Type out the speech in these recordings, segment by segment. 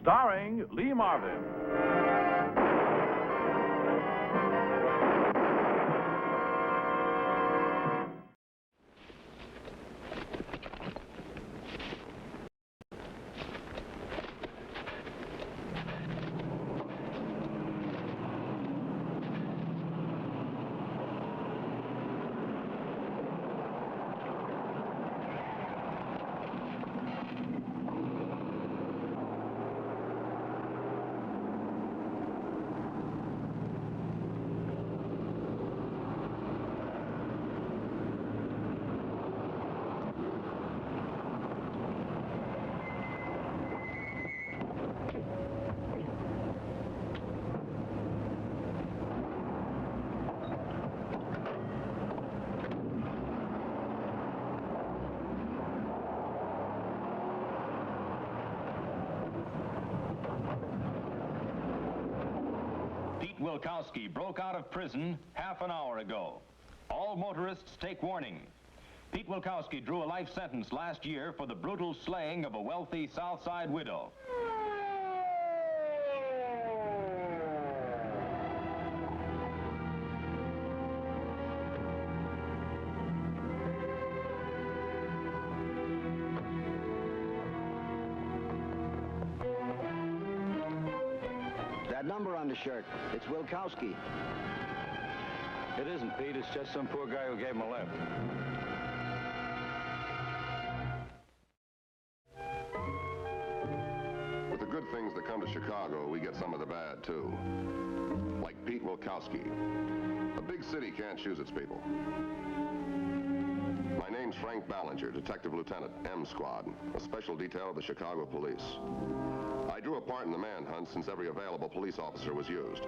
starring Lee Marvin. Wilkowski broke out of prison half an hour ago. All motorists take warning. Pete Wilkowski drew a life sentence last year for the brutal slaying of a wealthy South Side widow. Number on the shirt. It's Wilkowski. It isn't, Pete. It's just some poor guy who gave him a lift. With the good things that come to Chicago, we get some of the bad, too. Like Pete Wilkowski. A big city can't choose its people. My name's Frank Ballinger, Detective Lieutenant, M Squad, a special detail of the Chicago Police. I drew a part in the manhunt since every available police officer was used.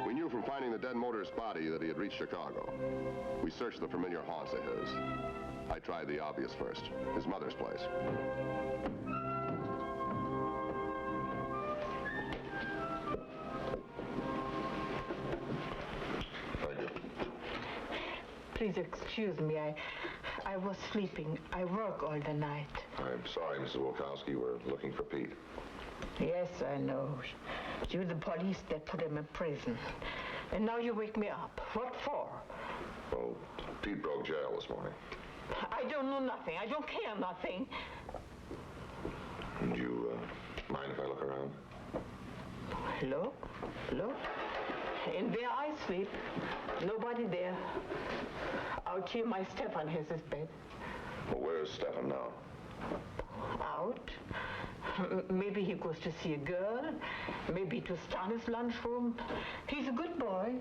We knew from finding the dead motorist's body that he had reached Chicago. We searched the familiar haunts of his. I tried the obvious first, his mother's place. Thank you. Please excuse me, I was sleeping. I work all the night. I'm sorry, Mrs. Wilkowski. We're looking for Pete. Yes, I know. You're the police that put him in prison. And now you wake me up. What for? Well, Pete broke jail this morning. I don't know nothing. I don't care nothing. Would you mind if I look around? Look. In there I sleep. Nobody there. Out here, my Stefan has his bed. Well, where's Stefan now? Out. Maybe he goes to see a girl. Maybe to Stan's lunchroom. He's a good boy.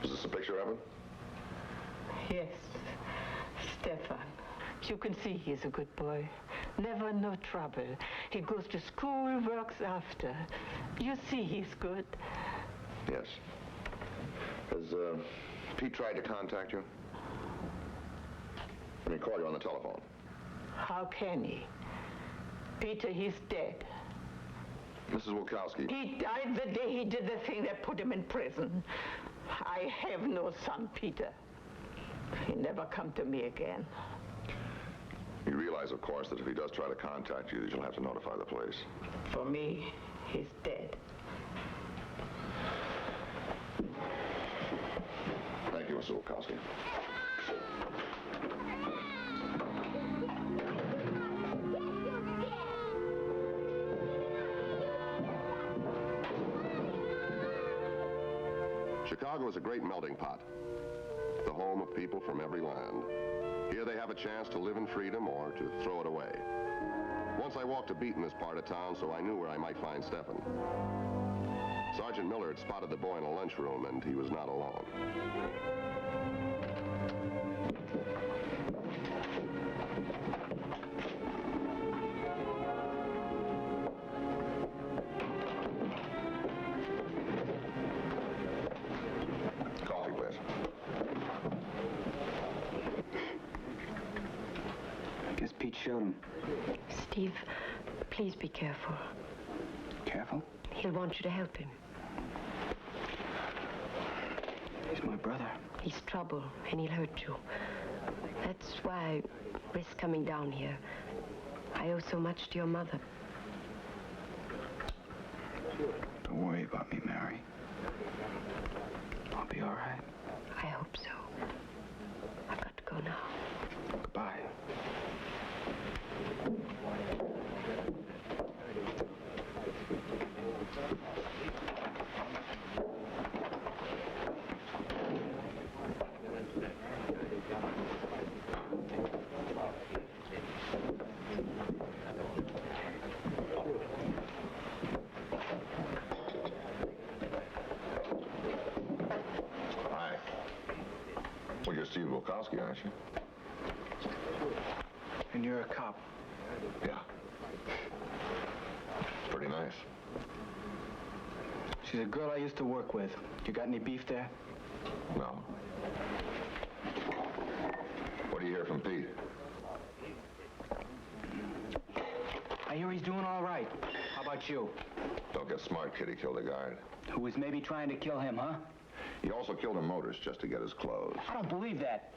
Is this a picture of him? Yes. Stefan. You can see he's a good boy. Never no trouble. He goes to school, works after. You see he's good. Yes. Has Pete tried to contact you? I mean, call you on the telephone. How can he? Peter, he's dead. Mrs. Wilkowski. He died the day he did the thing that put him in prison. I have no son, Peter. He never come to me again. You realize, of course, that if he does try to contact you, that you'll have to notify the police. For me, he's dead. Thank you, Mrs. Wilkowski. Chicago is a great melting pot, the home of people from every land. Here they have a chance to live in freedom or to throw it away. Once I walked a beat in this part of town, so I knew where I might find Stefan. Sergeant Miller had spotted the boy in a lunchroom, and he was not alone. Coffee, please. I guess Pete showed him. Steve, please be careful. Careful? He'll want you to help him. He's my brother. He's trouble, and he'll hurt you. That's why I risk coming down here. I I owe so much to your mother. Don't worry about me, Mary. I'll be all right. I hope so. I've got to go now. Goodbye. Hi. Well, you're Steve Wilkowski, aren't you? And you're a cop. Yeah. Pretty nice. She's a girl I used to work with. You got any beef there? No. What do you hear from Pete? I hear he's doing all right. How about you? Don't get smart, kid. He killed a guard. Who was maybe trying to kill him, huh? He also killed a motorist just to get his clothes. I don't believe that.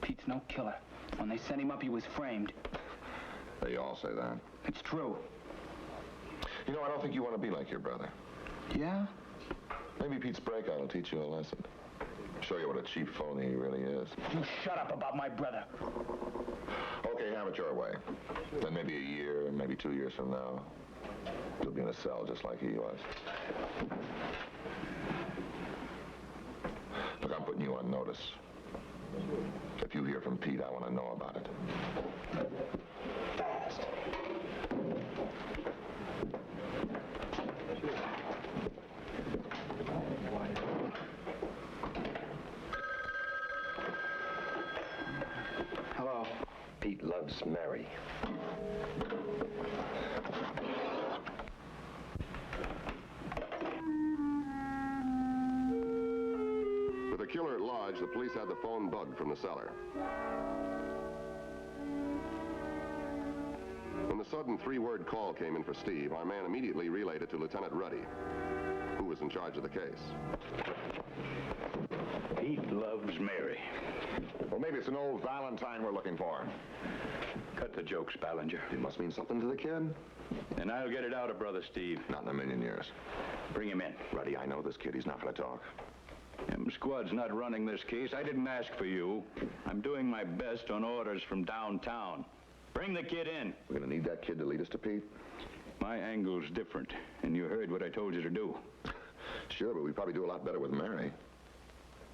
Pete's no killer. When they sent him up, he was framed. They all say that. It's true. You know, I don't think you want to be like your brother. Yeah? Maybe Pete's breakout will teach you a lesson. Show you what a cheap phony he really is. You shut up about my brother. Okay, have it your way. Then maybe a year, maybe 2 years from now, you'll be in a cell just like he was. Look, I'm putting you on notice. If you hear from Pete, I want to know about it. Fast. Hello. Pete loves Mary. With the killer at large, the police had the phone bugged from the cellar. When the sudden three-word call came in for Steve, our man immediately relayed it to Lieutenant Ruddy, who was in charge of the case. Pete loves Mary. Well, maybe it's an old Valentine we're looking for. Cut the jokes, Ballinger. It must mean something to the kid. And I'll get it out of Brother Steve. Not in a million years. Bring him in. Ruddy, I know this kid. He's not going to talk. Squad's not running this case. I didn't ask for you. I'm doing my best on orders from downtown. Bring the kid in. We're going to need that kid to lead us to Pete? My angle's different, and you heard what I told you to do. Sure, but we probably do a lot better with Mary.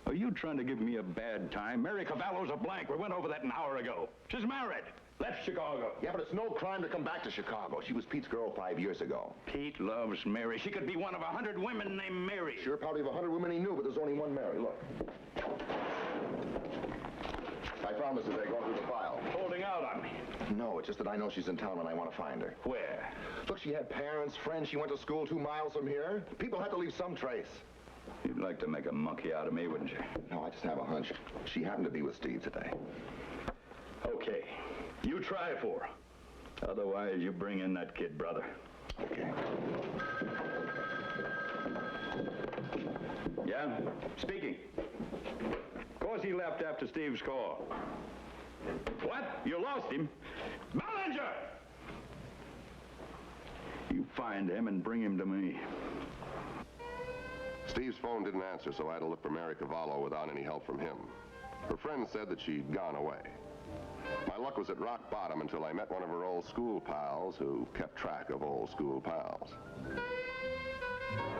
Are you trying to give me a bad time? Mary Cavallo's a blank. We went over that an hour ago. She's married. Left Chicago. Yeah, but it's no crime to come back to Chicago. She was Pete's girl 5 years ago. Pete loves Mary. She could be one of 100 women named Mary. Sure, probably of 100 women he knew, but there's only one Mary. Look. I found this today going through the file. Holding out on me. No, it's just that I know she's in town and I want to find her. Where? Look, she had parents, friends. She went to school 2 miles from here. People had to leave some trace. You'd like to make a monkey out of me, wouldn't you? No, I just have a hunch. She happened to be with Steve today. Okay. You try for her. Otherwise, you bring in that kid, brother. Okay. Yeah? Speaking. Of course he left after Steve's call. What? You lost him? Ballinger! You find him and bring him to me. Steve's phone didn't answer, so I had to look for Mary Cavallo without any help from him. Her friend said that she'd gone away. My luck was at rock bottom until I met one of her old school pals who kept track of old school pals.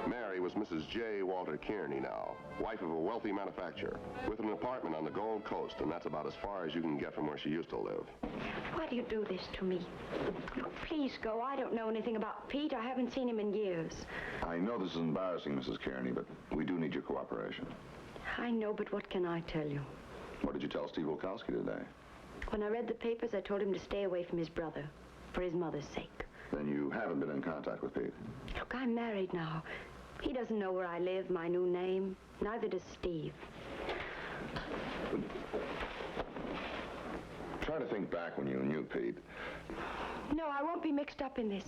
Mary was Mrs. J. Walter Kearney now, wife of a wealthy manufacturer, with an apartment on the Gold Coast, and that's about as far as you can get from where she used to live. Why do you do this to me? Look, please go. I don't know anything about Pete. I haven't seen him in years. I know this is embarrassing, Mrs. Kearney, but we do need your cooperation. I know, but what can I tell you? What did you tell Steve Wilkowski today? When I read the papers, I told him to stay away from his brother, for his mother's sake. Then you haven't been in contact with Pete? Look, I'm married now. He doesn't know where I live, my new name. Neither does Steve. Try to think back when you knew Pete. No, I won't be mixed up in this.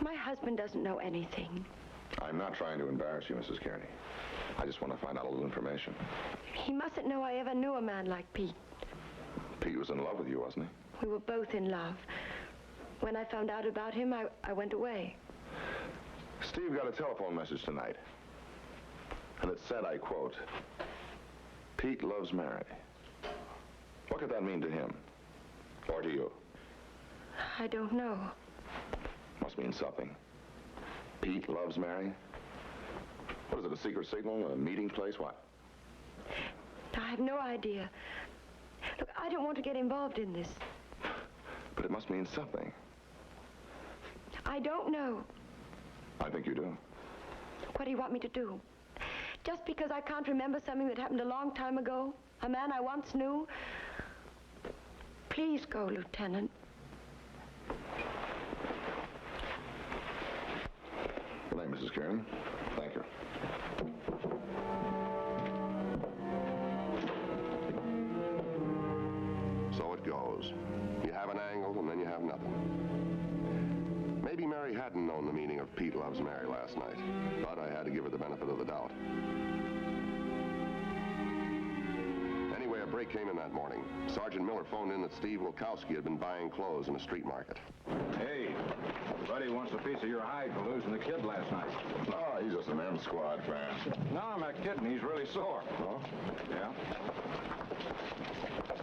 My husband doesn't know anything. I'm not trying to embarrass you, Mrs. Kearney. I just want to find out a little information. He mustn't know I ever knew a man like Pete. Pete was in love with you, wasn't he? We were both in love. When I found out about him, I went away. Steve got a telephone message tonight. And it said, I quote, Pete loves Mary. What could that mean to him? Or to you? I don't know. Must mean something. Pete loves Mary? What is it, a secret signal? A meeting place? What? I have no idea. Look, I don't want to get involved in this. But it must mean something. I don't know. I think you do. What do you want me to do? Just because I can't remember something that happened a long time ago? A man I once knew? Please go, Lieutenant. Good night, Mrs. Kieran. Thank you. So it goes. You have an angle, and then you have nothing. Maybe Mary hadn't known the meaning of Pete loves Mary last night, but I had to give her the benefit of the doubt. Anyway, a break came in that morning. Sergeant Miller phoned in that Steve Wilkowski had been buying clothes in a street market. Hey, Buddy wants a piece of your hide for losing the kid last night. Oh, he's just an M Squad fan. No, I'm not kidding. He's really sore. Huh? Yeah?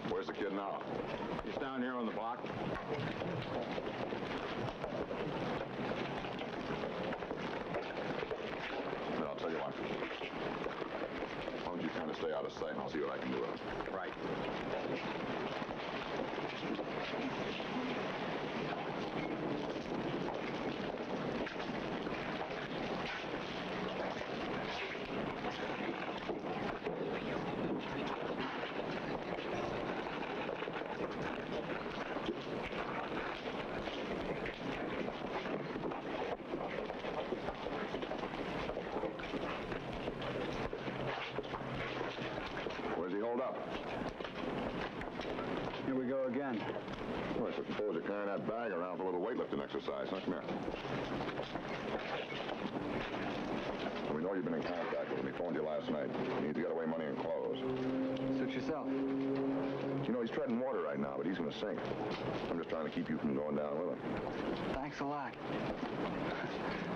Where's the kid now? He's down here on the block. Then I'll tell you what. Why don't you kind of stay out of sight, and I'll see what I can do with him. Right. Where's he hold up? Here we go again. Well, I suppose you're carrying that bag around for a little weightlifting exercise. Huh? Come here. Well, we know you've been in contact with him. He phoned you last night. You need to get away money and clothes. Suit yourself. You know, he's treading water right now, but he's going to sink. I'm just trying to keep you from going down with him. Thanks a lot.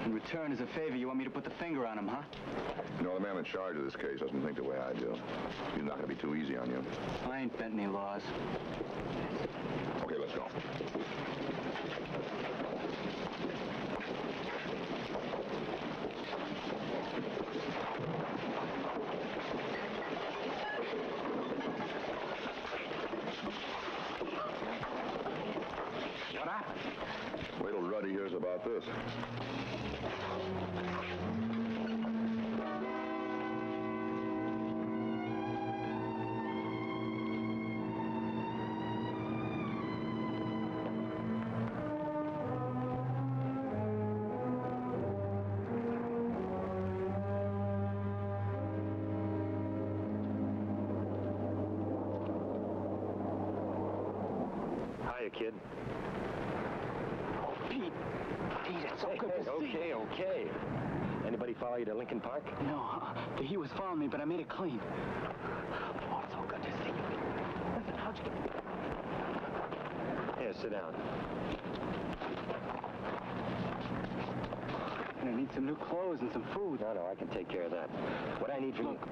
In return, as a favor, you want me to put the finger on him, huh? You know, the man in charge of this case doesn't think the way I do. He's not going to be too easy on you. I ain't bent any laws. Okay, let's go. What happened? Wait till Ruddy hears about this. Hiya, kid. Oh, Pete. Pete, it's so good to see you. Okay. Anybody follow you to Lincoln Park? No, he was following me, but I made it clean. Oh, it's so good to see you. Listen, how'd you get... Here, sit down. I need some new clothes and some food. No, I can take care of that. What I need from Look,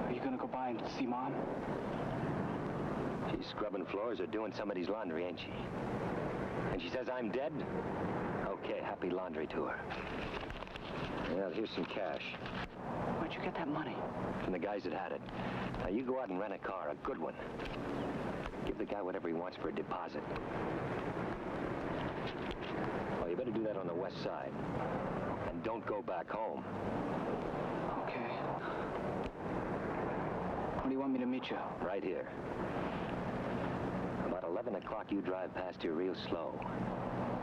are you gonna go by and see Mom? She's scrubbing floors or doing somebody's laundry, ain't she? And she says I'm dead? Okay, happy laundry to her. Well, here's some cash. Where'd you get that money? From the guys that had it. Now, you go out and rent a car, a good one. Give the guy whatever he wants for a deposit. Well, you better do that on the west side. And don't go back home. Okay. Where do you want me to meet you? Right here. About 11 o'clock, you drive past here real slow.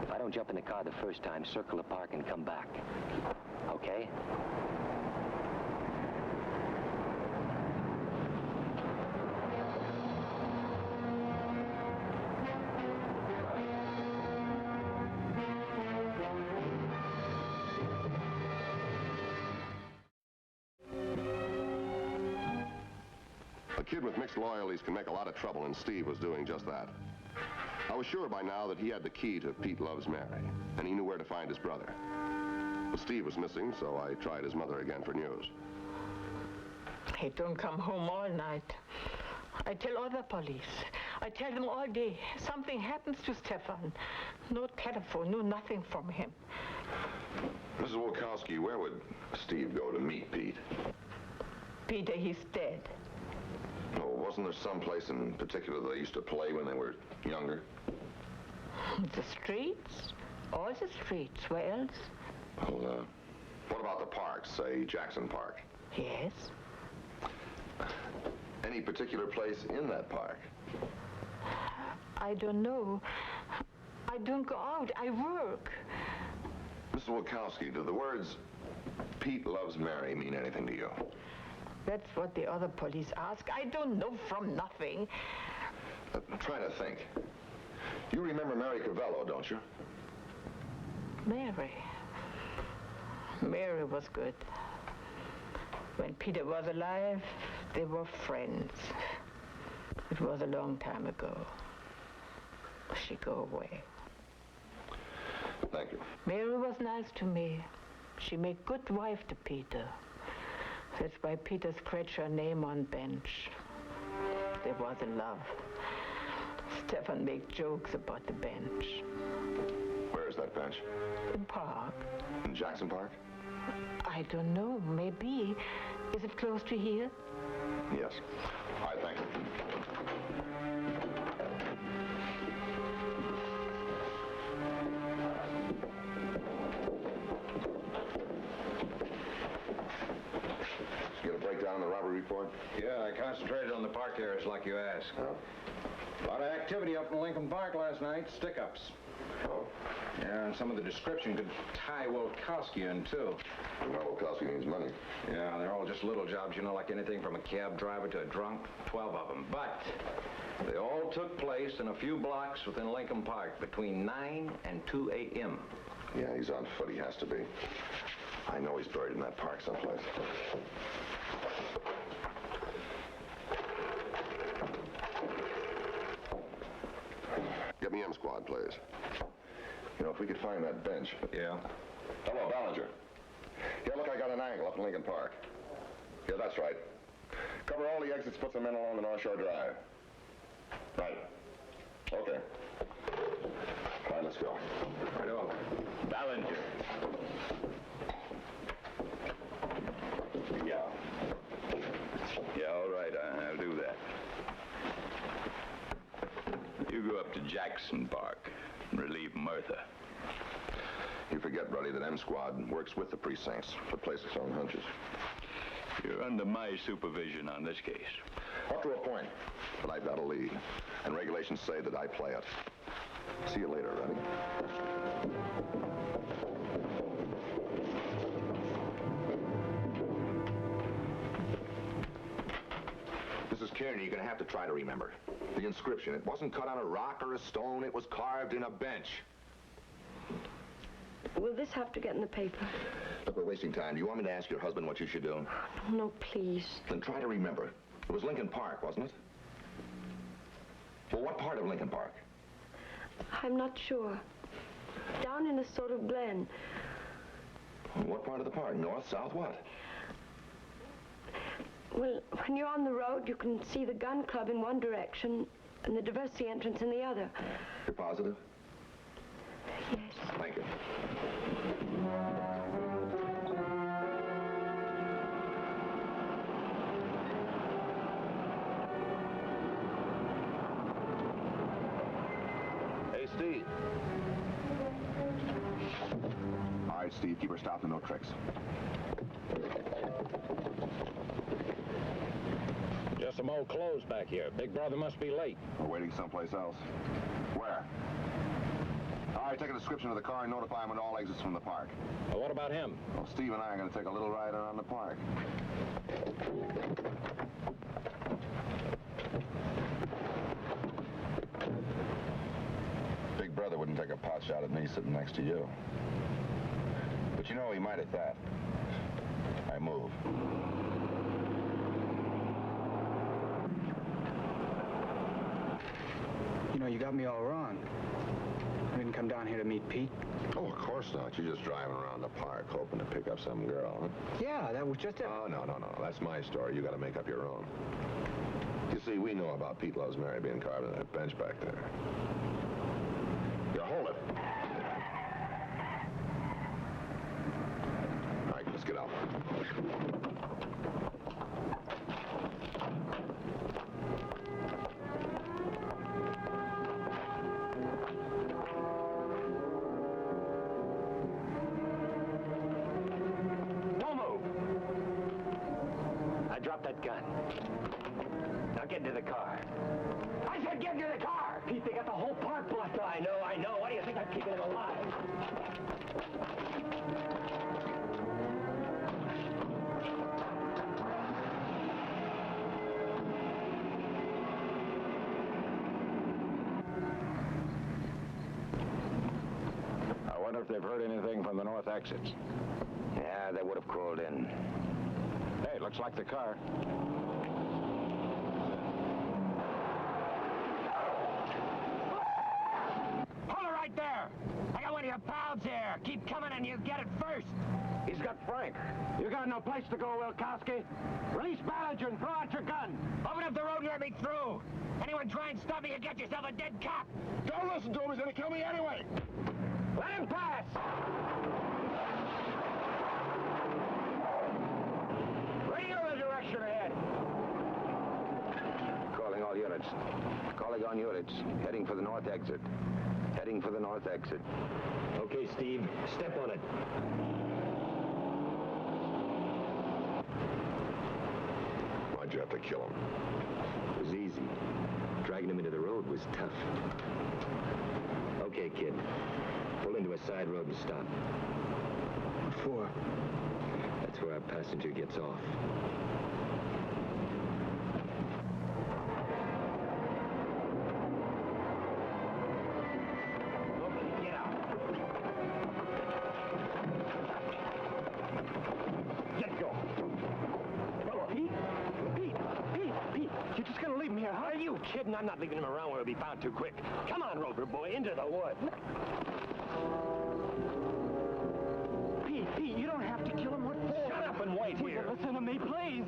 If I don't jump in the car the first time, circle the park and come back. Okay? A kid with mixed loyalties can make a lot of trouble, and Steve was doing just that. I was sure by now that he had the key to Pete Loves Mary, and he knew where to find his brother. But Steve was missing, so I tried his mother again for news. He don't come home all night. I tell other police. I tell them all day. Something happens to Stefan. No telephone, no nothing from him. Mrs. Wilkowski, where would Steve go to meet Pete? Peter, he's dead. Oh, wasn't there some place in particular they used to play when they were younger? The streets? All the streets. Where else? Well, what about the parks, say Jackson Park? Yes. Any particular place in that park? I don't know. I don't go out. I work. Mrs. Wilkowski, do the words Pete Loves Mary mean anything to you? That's what the other police ask. I don't know from nothing. Try to think. You remember Mary Cavello, don't you? Mary. Mary was good. When Peter was alive, they were friends. It was a long time ago. She go away. Thank you. Mary was nice to me. She made good wife to Peter. That's why Peter scratched her name on bench. There was a love. Stefan make jokes about the bench. Where is that bench? In park. In Jackson Park? I don't know. Maybe. Is it close to here? Yes. All right, thank you. Did you get a breakdown in the robbery report? Yeah, I concentrated on the park areas like you asked. Oh. A lot of activity up in Lincoln Park last night. Stick-ups. Oh. Yeah, and some of the description could tie Wilkowski in, too. Well, Wilkowski needs money. Yeah, they're all just little jobs, you know, like anything from a cab driver to a drunk. 12 of them. But they all took place in a few blocks within Lincoln Park between 9 and 2 a.m. Yeah, he's on foot. He has to be. I know he's buried in that park someplace. Get me M Squad, please. You know, if we could find that bench. Yeah. Hello, Ballinger. Yeah, look, I got an angle up in Lincoln Park. Yeah, that's right. Cover all the exits, put some men along the North Shore Drive. Right. Okay. All right, let's go. Right on. Ballinger. Yeah. Yeah, all right, I'll do that. You go up to Jackson Park and relieve Martha. You forget, Brody, that M Squad works with the precincts, but plays its own hunches. You're under my supervision on this case. Up to a point, but I've got a lead, and regulations say that I play it. See you later, Reddy. Mrs. Kearney, you're going to have to try to remember. The inscription, it wasn't cut on a rock or a stone, it was carved in a bench. Will this have to get in the paper? Look, we're wasting time. Do you want me to ask your husband what you should do? No, please. Then try to remember. It was Lincoln Park, wasn't it? Well, what part of Lincoln Park? I'm not sure. Down in a sort of glen. What part of the park? North, south, what? Well, when you're on the road, you can see the gun club in one direction and the diversity entrance in the other. You're positive? Yes. Thank you. Hey, Steve. All right, Steve, keep her stopped and no tricks. Just some old clothes back here. Big brother must be late. We're waiting someplace else. Where? All right, take a description of the car and notify him when all exits from the park. Well, what about him? Well, Steve and I are going to take a little ride around the park. Big brother wouldn't take a pot shot at me sitting next to you. But you know he might at that. I move. know, you got me all wrong. I didn't come down here to meet Pete. Oh, of course not. You're just driving around the park hoping to pick up some girl, huh? Yeah, that was just it. Oh, no. That's my story. You got to make up your own. You see, we know about Pete Loves Mary being carved on that bench back there. You hold it. All right, let's get out. Don't move. I dropped that gun. Now get into the car. I said get into the car! Pete, they got the whole park blocked off. I know. Why do you think I'm keeping him alive? I wonder if they've heard anything from the north exits. Yeah, they would have crawled in. Hey, looks like the car. Hold it right there! I got one of your pals here. Keep coming and you get it first. He's got Frank. You got no place to go, Wilkowski. Release Ballinger and throw out your gun. Open up the road and let me through. Anyone try and stop me, you get yourself a dead cop. Don't listen to him. He's going to kill me anyway. Let him pass! Radio the direction ahead. Calling all units. Calling on units. Heading for the north exit. Heading for the north exit. Okay, Steve. Step on it. Why'd you have to kill him? It was easy. Dragging him into the road was tough. Okay, kid. Pull into a side road and stop. What for? That's where our passenger gets off. Get out. Get going. Pete, you're just gonna leave him here, huh? Are you kidding? I'm not leaving him around where he'll be found too quick. Come on, Rover boy, into the woods. Pete, you don't have to kill him. What for? Shut up and wait here. Listen to me, please.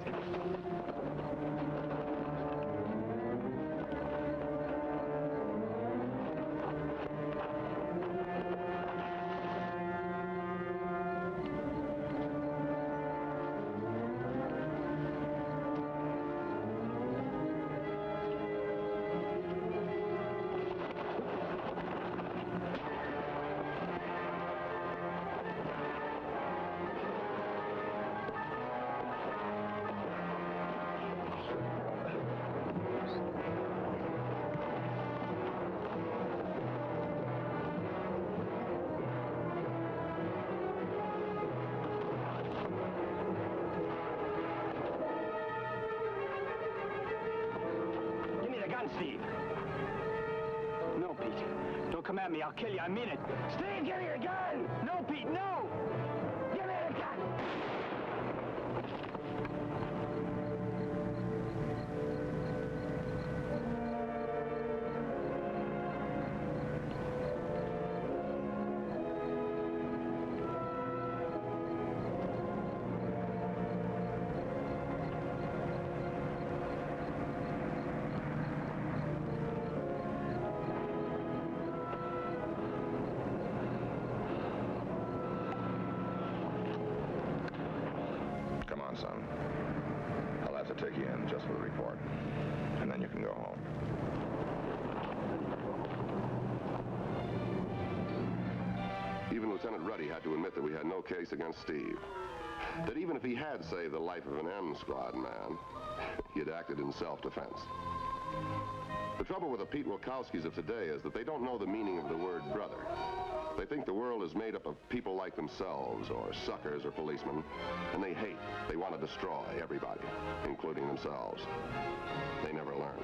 Steve. No, Pete. Don't come at me. I'll kill you. I mean it. Steve, give me your gun! No, Pete, no! Give me the gun! Son. I'll have to take you in just for the report, and then you can go home. Even Lieutenant Ruddy had to admit that we had no case against Steve. That even if he had saved the life of an M Squad man, he had acted in self-defense. The trouble with the Pete Wilkowskis of today is that they don't know the meaning of the word brother. They think the world is made up of people like themselves, or suckers or policemen, and they hate. They want to destroy everybody, including themselves. They never learn.